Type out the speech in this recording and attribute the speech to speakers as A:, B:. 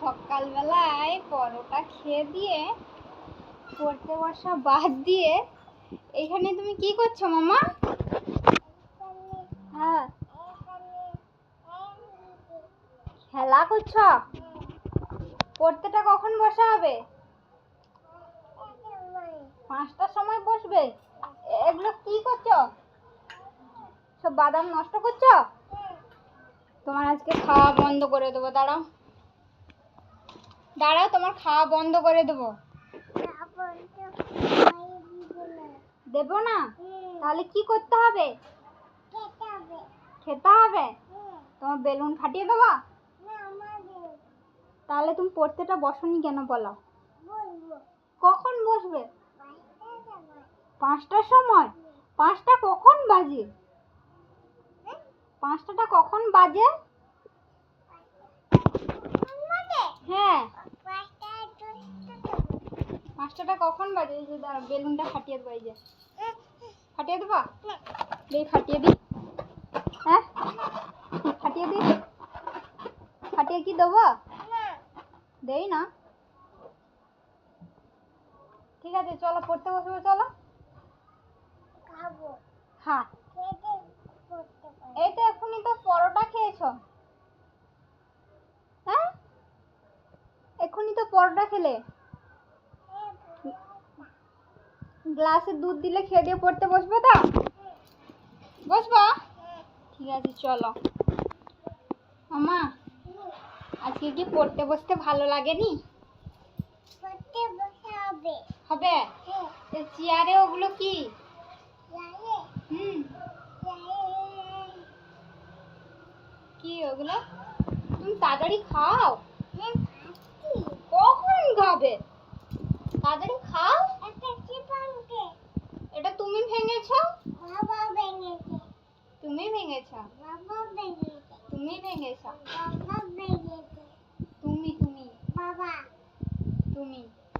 A: সকালবেলায় পরোটা খেয়ে দিয়ে পড়তে বসা বাদ দিয়ে এখানে তুমি কি করছো মামা? হ্যাঁ, খেলা করছো? পড়তেটা কখন বসা হবে? 5টার সময় বসবে। এগুলো কি করছো? সব বাদাম নষ্ট করছো? তোমার আজকে খাওয়া বন্ধ করে দেবো। দাঁড়াও দাঁড়াও, তোমার খাওয়া বন্ধ করে দেবো। দেবো না? তাহলে কি করতে হবে? খেতে হবে। তোমার বেলুন ফাটিয়ে দেবো? তাহলে তুমি পড়তেটা বসনি কেন বলো? কখন বসবে? 5টার সময়? 5টা কখন বাজে? 5টা কখন বাজে? হ্যাঁ, 5টা কখন বাজে? এই যে বেলুনটা ফাটিয়ে দেবো। এই যে ফাটিয়ে দেবো। এই ফাটিয়ে দিই। হ্যাঁ, ফাটিয়ে দিই। ফাটিয়ে কি দেবো? দেই না। ঠিক আছে, চলো পড়তে বসবো। চলো। হ্যাঁ, এই তো এখনই তো পরোটা খেয়েছো। হ্যাঁ, এখনই তো পরোটা খেলে। গ্লাসে দুধ দিলে খেয়ে দিয়ে পড়তে বসবে তো? বসবা? ঠিক আছে, চলো। মামা, আজকে কি পড়তে বসতে ভালো লাগেনি? হবে। চেয়ারে ওগুলো কি? কি ওগুলো? তুমি তাড়াতাড়ি খাও। কখন খাবে? তাড়াতাড়ি খাও। এটা তুমি ভেঙেছো? তুমি ভেঙেছো? তুমি ভেঙেছো? তুমি তুমি তুমি